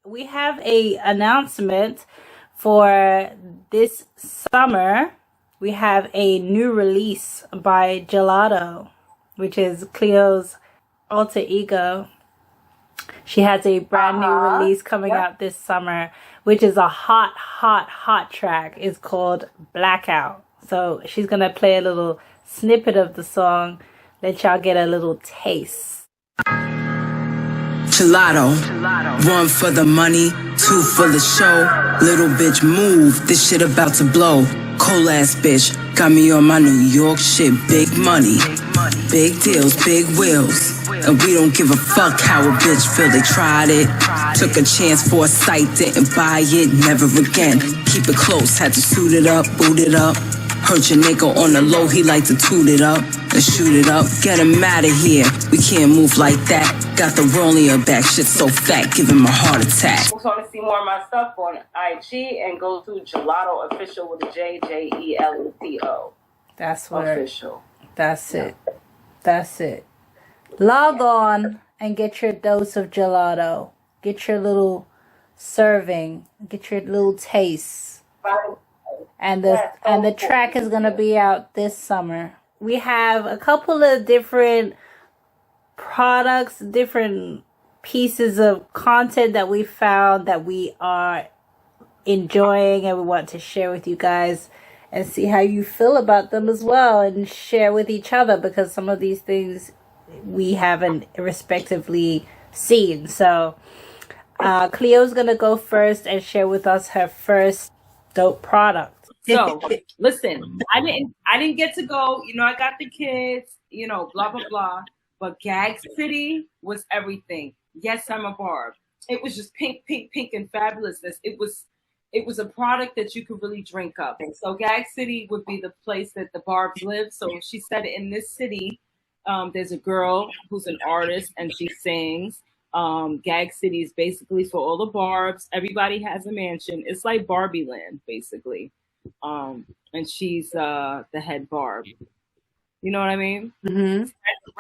we have a announcement for this summer. We have a new release by Gelato, which is Cleo's alter ego. She has a brand new release coming out this summer, which is a hot track. It's called Blackout. So she's going to play a little snippet of the song, let y'all get a little taste. Gelato, 1 for the money, 2 for the show. Little bitch move, this shit about to blow. Cold ass bitch, got me on my New York shit. Big money, big deals, big wheels. And we don't give a fuck how a bitch feel. They tried it, took a chance for a sight, didn't buy it, never again. Keep it close, had to suit it up, boot it up. Heard your nigga on the low, he like to toot it up and shoot it up. Get him out of here, we can't move like that. Got the rolling your back, shit so fat, give him a heart attack. If you want to see more of my stuff on IG and go to Gelato Official with a J, J-E-L-E-T-O. That's what official. That's it. That's it. Log on and get your dose of gelato. Get your little serving. Get your little taste. And the track is gonna be out this summer. We have a couple of different products, different pieces of content that we found that we are enjoying and we want to share with you guys and see how you feel about them as well, and share with each other, because some of these things we haven't respectively seen. So Cleo's gonna go first and share with us her first dope product. So listen, I didn't get to go, I got the kids, blah blah blah, but Gag City was everything. Yes, I'm a barb. It was just pink and fabulousness. It was a product that you could really drink up. And so Gag City would be the place that the barbs live. So she said in this city, there's a girl who's an artist and she sings. Gag City is basically for all the barbs. Everybody has a mansion. It's like Barbie Land, basically. And she's the head barb. You know what I mean? Mm-hmm.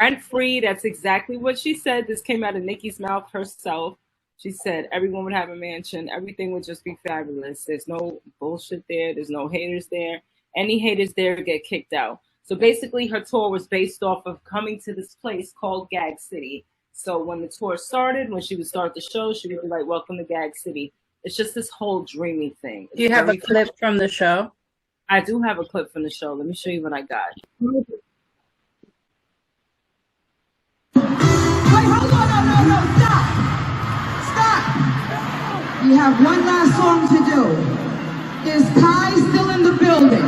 Rent free. That's exactly what she said. This came out of Nicki's mouth herself. She said everyone would have a mansion. Everything would just be fabulous. There's no bullshit there. There's no haters there. Any haters there get kicked out. So basically her tour was based off of coming to this place called Gag City. So when the tour started, when she would start the show, she would be like, welcome to Gag City. It's just this whole dreamy thing. Do you have a clip from the show? I do have a clip from the show. Let me show you what I got. Wait, hold on, no, stop. We have one last song to do. Is Kai still in the building?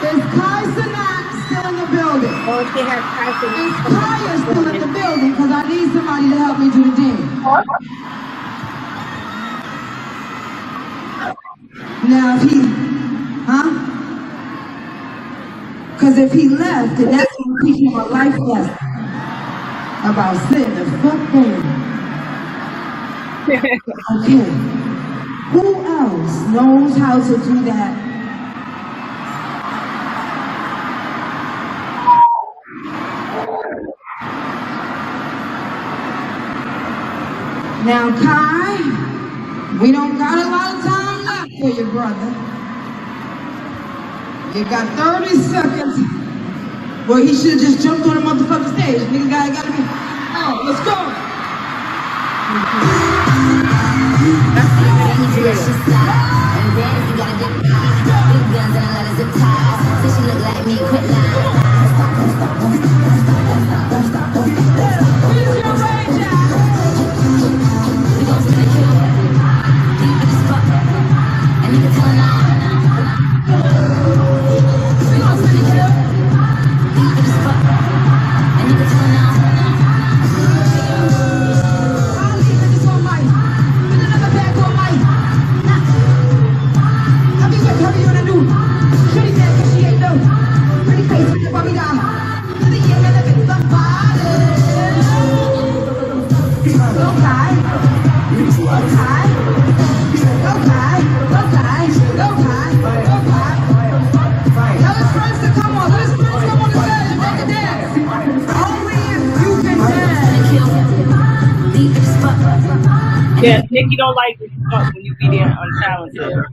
Is Kai Sinat still in the building? Oh, she has Kai Sinat. Is Kai still in the building? Because I need somebody to help me do the dance. Now if he, because if he left, then that's going to teach him a life lesson about sitting the fuck down. Okay. Who else knows how to do that? Now, Kai, we don't got a lot of time left for you, brother. You got 30 seconds. Well, he should have just jumped on the motherfucking stage. Nigga gotta be. Oh, let's go. Deep Yeah, Nicki don't like when you be there untalented.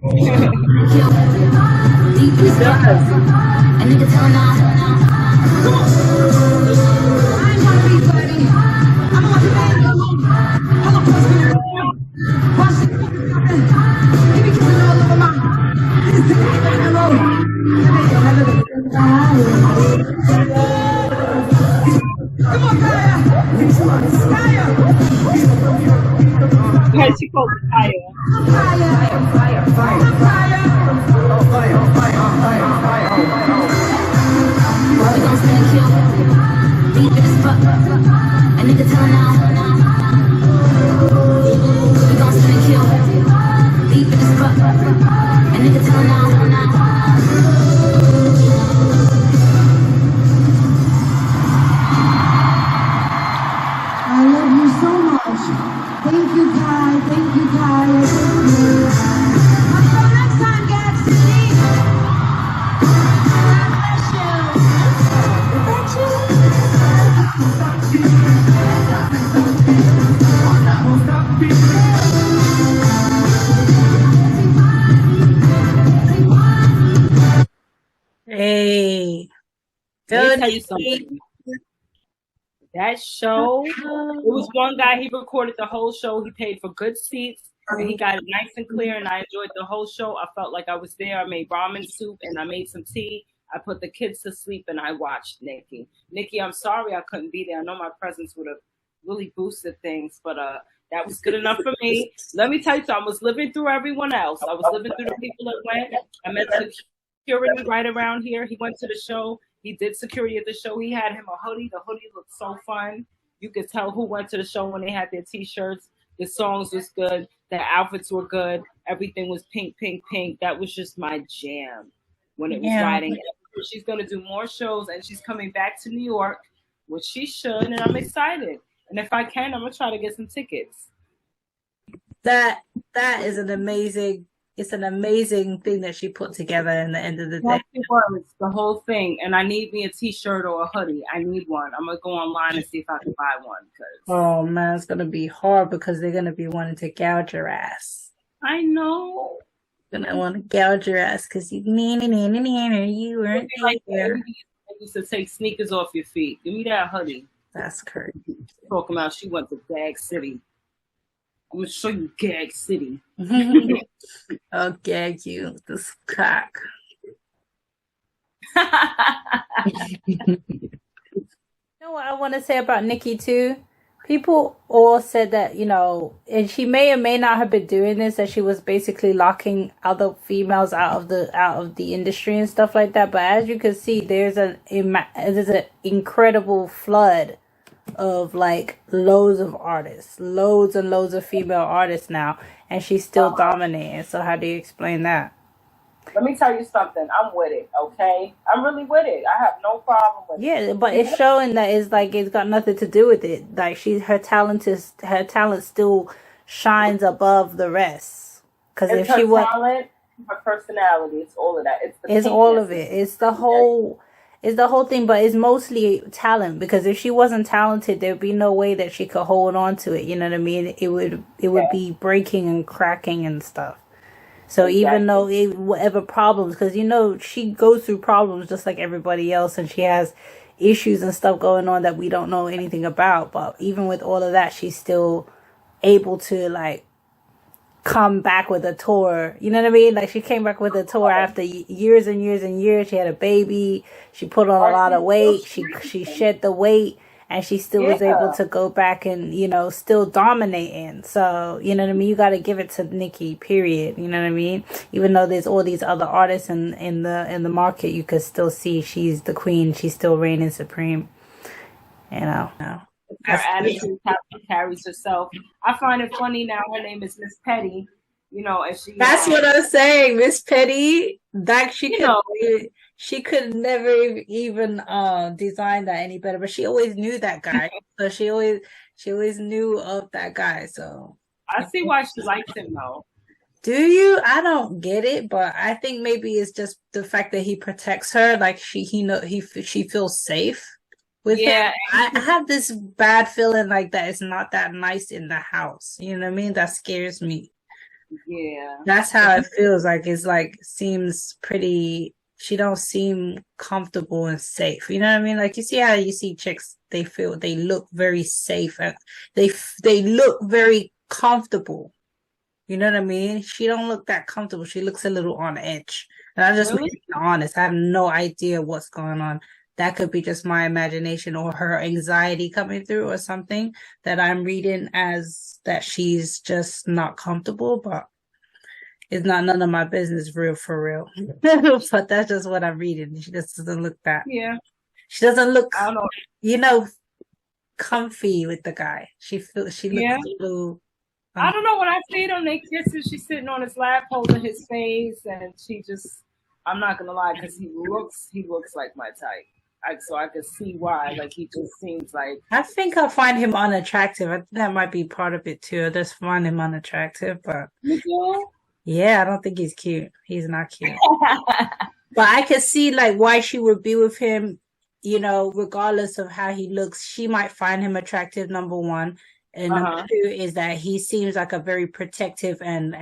Yeah, she called it fire. I love you so much. Thank you, Kai. Thank you, Kai. Until next time, Gag City. Hey. Let me tell you something. That show, it was one guy, he recorded the whole show. He paid for good seats, and he got it nice and clear, and I enjoyed the whole show. I felt like I was there. I made ramen soup, and I made some tea. I put the kids to sleep, and I watched Nicki. Nicki, I'm sorry I couldn't be there. I know my presence would have really boosted things, but that was good enough for me. Let me tell you something. I was living through everyone else. I was living through the people that went. I met security right around here. He went to the show. He did security at the show. He had him a hoodie. The hoodie looked so fun. You could tell who went to the show when they had their T-shirts. The songs was good. The outfits were good. Everything was pink, pink, pink. That was just my jam when it was riding. She's going to do more shows, and she's coming back to New York, which she should, and I'm excited. And if I can, I'm going to try to get some tickets. That is an amazing thing that she put together in the end of the day. It's the whole thing. And I need me a T-shirt or a hoodie. I need one. I'm going to go online and see if I can buy one. Oh, man, it's going to be hard because they're going to be wanting to gouge your ass. I know. They're going to want to gouge your ass because you weren't there. I used to take sneakers off your feet. Give me that hoodie. That's crazy. Talking about she went to Gag City. I'm going to show you Gag City. I'll gag you with this cock. You know what I want to say about Nicki too? People all said that, and she may or may not have been doing this, that she was basically locking other females out of the industry and stuff like that. But as you can see, there's an incredible flood of like loads of artists, loads and loads of female artists now, and she's still dominating. So how do you explain that? Let me tell you something. I'm with it, okay? I'm really with it. I have no problem with it. Yeah, but it's showing that it's got nothing to do with it. Like her talent still shines above the rest. Because if she was talent, her personality, it's all of that. It's all of it. It's the whole thing, but it's mostly talent, because if she wasn't talented, there'd be no way that she could hold on to it. You know what I mean? It would be breaking and cracking and stuff. So even though whatever problems, because she goes through problems just like everybody else, and she has issues and stuff going on that we don't know anything about. But even with all of that, she's still able to like come back with a tour. You know what I mean? Like she came back with a tour after years and years and years. She had a baby. She put on a lot of weight. She shed the weight, and she still was able to go back and still dominating. So you know what I mean? You got to give it to Nicki. Period. You know what I mean? Even though there's all these other artists in the market, you could still see she's the queen. She's still reigning supreme. Her attitude carries herself. I find it funny now. Her name is Miss Petty, and she. That's what I'm saying, Miss Petty. That she could never even design that any better. But she always knew that guy, so she always knew of that guy. So I see why she likes him though. Do you? I don't get it, but I think maybe it's just the fact that he protects her. Like she feels safe. with him. Yeah, I have this bad feeling like that it's not that nice in the house. You know what I mean? That scares me. yeah. That's how it feels like. It's like seems pretty. She don't seem comfortable and safe. You know what I mean? Like you see how you see chicks, they look very safe and they look very comfortable. You know what I mean? She don't look that comfortable. She looks a little on edge. And I'm just Really? being honest. I have no idea what's going on. That could be just my imagination or her anxiety coming through or something that I'm reading as that she's just not comfortable, but it's not none of my business, real for real. But that's just what I'm reading. She just doesn't look that. Yeah. She doesn't look, I don't know. you know, comfy with the guy. She looks Yeah. a little. I don't know. When I see it on their kisses, she's sitting on his lap, holding his face, and she just. I'm not gonna lie, because he looks like my type. So I could see why. Like he just seems like. I think I find him unattractive. I think that might be part of it too. I just find him unattractive, but You do? yeah, I don't think he's cute. He's not cute. But I could see like why she would be with him, you know, regardless of how he looks. She might find him attractive, number one. And number two is that he seems like a very protective and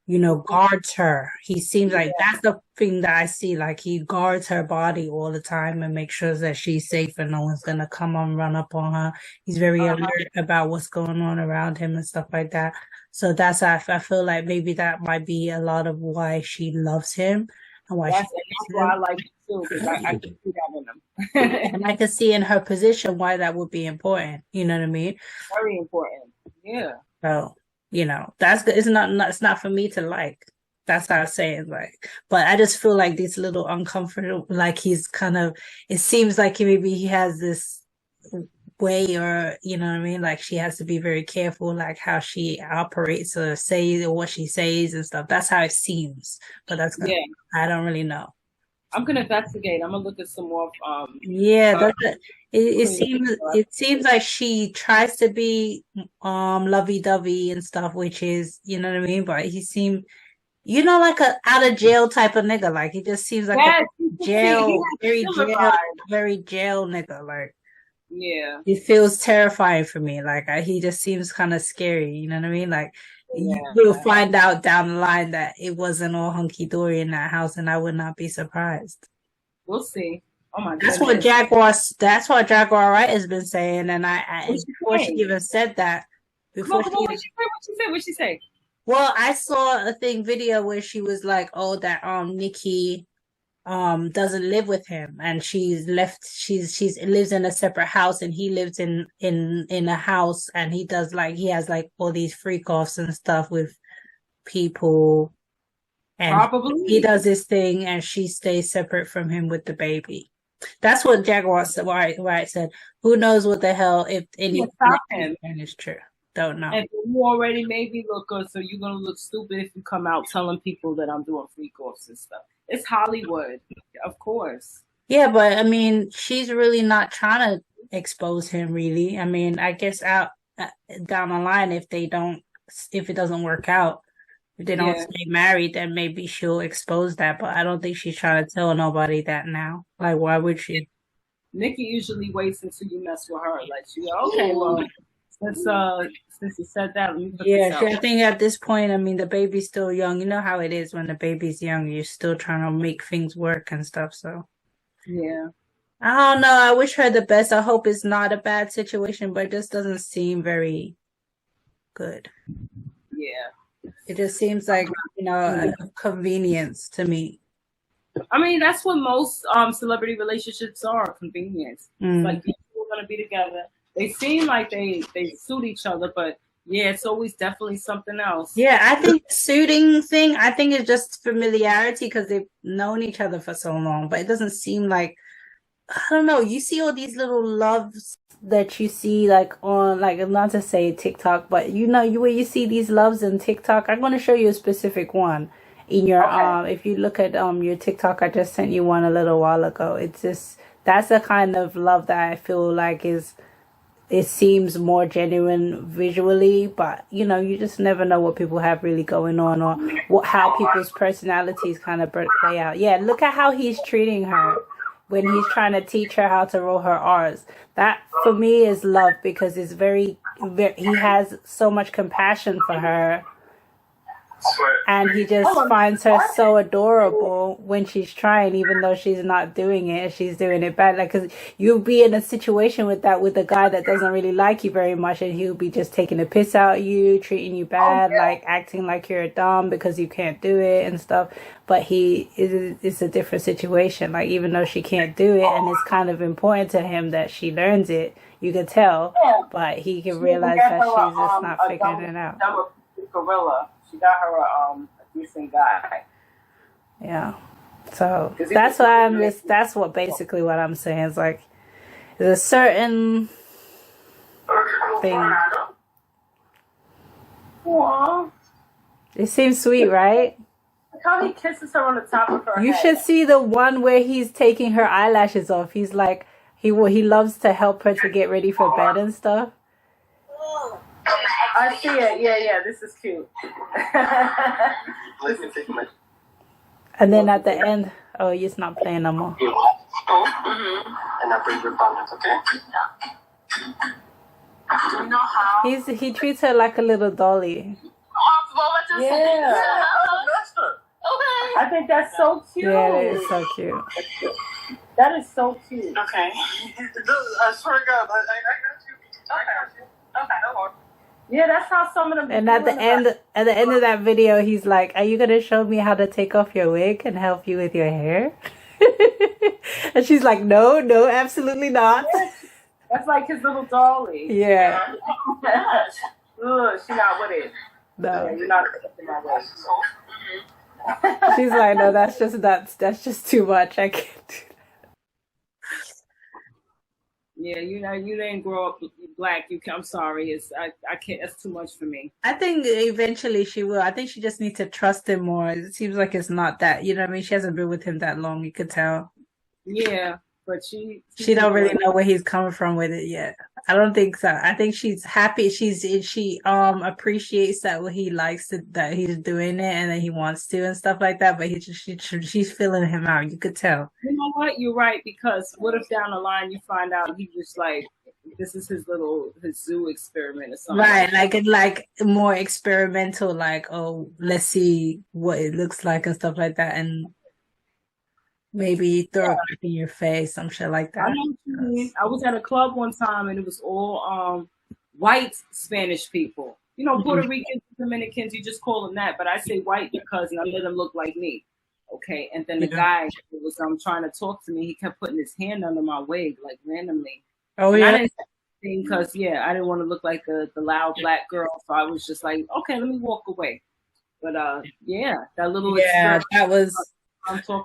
you know, guards her. He seems like that's the thing that I see. Like he guards her body all the time and makes sure that she's safe and no one's gonna come and run up on her. He's very alert about what's going on around him and stuff like that. So that's how I feel like maybe that might be a lot of why she loves him and why that's why I like it too, because I can see that in him. and I can see in her position why that would be important. You know what I mean? Very important. Yeah. So, you know, that's good. It's not for me to like. That's how I'm saying, like, but I just feel like these little uncomfortable, like he's kind of, it seems like maybe he has this way or, you know what I mean? Like she has to be very careful, like how she operates or says or what she says and stuff. That's how it seems, but I don't really know. I'm gonna investigate. I'm gonna look at some more. Yeah, it seems like she tries to be lovey-dovey and stuff, which is, you know what I mean? But he seemed, you know, like a out of jail type of nigga. Like he just seems like a very jail nigga. Like he feels terrifying for me. Like he just seems kind of scary. You know what I mean? Like we'll find out down the line that it wasn't all hunky dory in that house, and I would not be surprised. We'll see. Oh my god. That's what Jaguar Wright has been saying, and before she even said that, What'd she say? Well, I saw a video where she was like, "Oh, that Nicki doesn't live with him, and she's lives in a separate house, and he lives in a house, and he has like all these freak offs and stuff with people, and probably he does this thing, and she stays separate from him with the baby." That's what Jaguar said. Right said. Who knows what the hell if anything is true? Don't know. And you already made me look good, so you're gonna look stupid if you come out telling people that I'm doing freak offs and stuff. It's Hollywood, of course. Yeah, but I mean, she's really not trying to expose him, really. I mean, I guess out down the line, if it doesn't work out, if they don't stay married, then maybe she'll expose that. But I don't think she's trying to tell nobody that now. Like, why would she? Nicki usually waits until you mess with her. Like, okay, well, since you said that, let me put this out. I think at this point, I mean, the baby's still young. You know how it is when the baby's young. You're still trying to make things work and stuff. So, yeah. I don't know. I wish her the best. I hope it's not a bad situation, but it just doesn't seem very good. Yeah. It just seems like, you know, a convenience to me. I mean, that's what most celebrity relationships are, convenience. It's like people are going to be together. They seem like they suit each other, but yeah, it's always definitely something else. Yeah, I think the suiting thing, I think it's just familiarity because they've known each other for so long, but it doesn't seem like, I don't know, you see all these little loves that you see like on, like, not to say TikTok, but you know, where you see these loves in TikTok. I'm going to show you a specific one in your if you look at your TikTok. I just sent you one a little while ago. It's just, that's the kind of love that I feel like it seems more genuine visually, but you know, you just never know what people have really going on or how people's personalities kind of play out. Yeah, look at how he's treating her. when he's trying to teach her how to roll her R's. That for me is love, because it's very he has so much compassion for her. And he just finds her so adorable when she's trying, even though she's not doing it. She's doing it bad. Like, cause you'll be in a situation with a guy that doesn't really like you very much, and he'll be just taking a piss out of you, treating you bad, like acting like you're dumb because you can't do it and stuff. But it's a different situation. Like, even though she can't do it, and it's kind of important to him that she learns it, you can tell. But he can realize that she's just not figuring it out. Gorilla. She got her a decent guy. Yeah. So that's why that's what basically what I'm saying is, like, there's a certain thing. Aww. It seems sweet, right? Look how he kisses her on the top of her You head. should see the one where he's taking her eyelashes off. He's like, he loves to help her to get ready for bed and stuff. I see it. Yeah, this is cute. And then at the end, oh, it's not playing no more. And I bring your balance, okay? You know how? He treats her like a little dolly. Yeah. I think that's so cute. Yeah, it is so cute. That is so cute. Okay. I swear to God, I got you. I got you. Okay, no more. Yeah, that's how some of them. And at the end of that video, he's like, "Are you gonna show me how to take off your wig and help you with your hair?" And she's like, "No, absolutely not." That's like his little dolly. Yeah. Ugh, she's not with it. No. Yeah, you're not with it. She's like, "No, that's just too much. I can't do that." Yeah, you didn't grow up black. I'm sorry. I can't. That's too much for me. I think eventually she will. I think she just needs to trust him more. It seems like it's not that, you know what I mean? She hasn't been with him that long, you could tell. Yeah, but she don't really know where he's coming from with it yet. I don't think so. I think she's happy. She appreciates that what he likes that he's doing it and that he wants to and stuff like that. But she's feeling him out. You could tell. You know what? You're right, because what if down the line you find out he just like, this is his zoo experiment or something. Right, like more experimental, like, oh, let's see what it looks like and stuff like that, and maybe throw it back in your face, some shit like that. I know what you mean. I was at a club one time and it was all white Spanish people. You know, Puerto Ricans, Dominicans, you just call them that, but I say white because I let them look like me. Okay, and then the guy who was trying to talk to me, he kept putting his hand under my wig, like, randomly. Oh, and yeah? I didn't say anything because, I didn't want to look like the loud black girl, so I was just like, okay, let me walk away. But, that little experiment,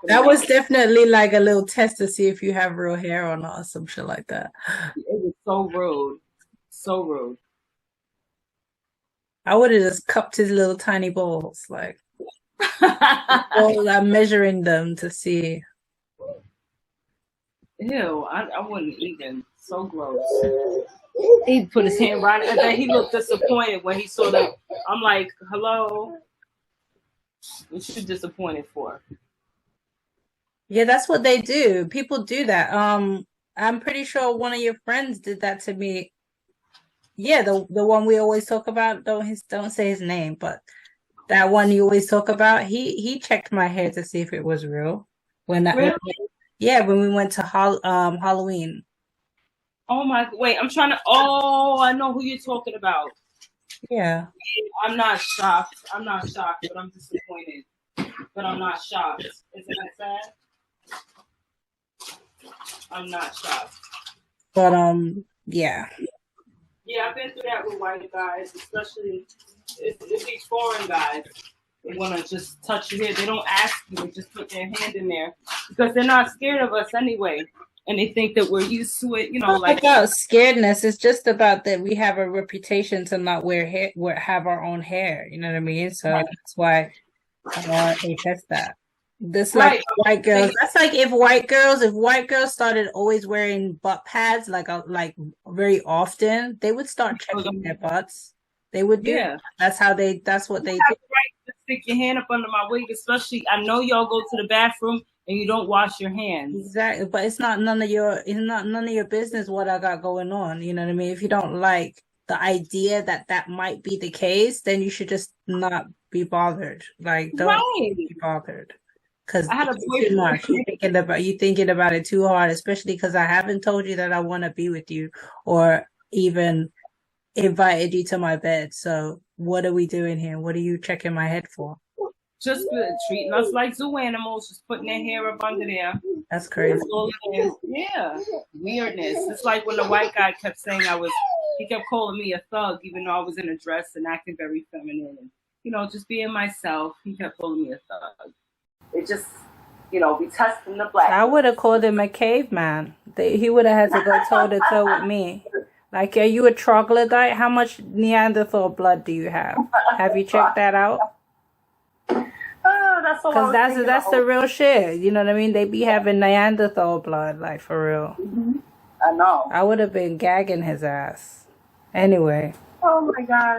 that was definitely like a little test to see if you have real hair or not, or some shit like that. It was so rude. So rude. I would have just cupped his little tiny balls, like, I'm measuring them to see. Ew, I wouldn't even. So gross. He put his hand right, and then he looked disappointed when he saw that. I'm like, hello? What you disappointed for? Yeah, that's what they do. People do that. I'm pretty sure one of your friends did that to me. Yeah, the one we always talk about. Don't say his name, but that one you always talk about. He checked my hair to see if it was real. When we went to Halloween. Oh my! Wait, I'm trying to. Oh, I know who you're talking about. Yeah. I'm not shocked. But I'm disappointed. But I'm not shocked. Isn't that sad? I'm not shocked. But yeah. Yeah, I've been through that with white guys, especially if these foreign guys. They want to just touch your hair. They don't ask you. They just put their hand in there because they're not scared of us anyway. And they think that we're used to it, like about scaredness. It's just about that we have a reputation to not have our own hair. You know what I mean? So that's why they test that. This like white girls. That's like if white girls started always wearing butt pads like very often, they would start checking their butts. They would do. Yeah. That's what they do. Right to stick your hand up under my wig, especially. I know y'all go to the bathroom and you don't wash your hands. Exactly, but it's not none of your business what I got going on. You know what I mean? If you don't like the idea that might be the case, then you should just not be bothered. Like, don't be bothered, because I had a too boyfriend. much. You thinking about it too hard, especially because I haven't told you that I want to be with you or even invited you to my bed. So what are we doing here? What are you checking my head for? Just treating us like zoo animals, just putting their hair up under there. That's crazy. That's all it is. Yeah, weirdness. It's like when the white guy kept saying he kept calling me a thug, even though I was in a dress and acting very feminine, and just being myself. He kept calling me a thug. It just, we testing the black. I would have called him a caveman. He would have had to go toe to toe with me. Like, are you a troglodyte? How much Neanderthal blood do you have? Have you checked that out? Because that's the real shit. You know what I mean? They be having Neanderthal blood, like, for real. Mm-hmm. I know. I would have been gagging his ass. Anyway. Oh my God.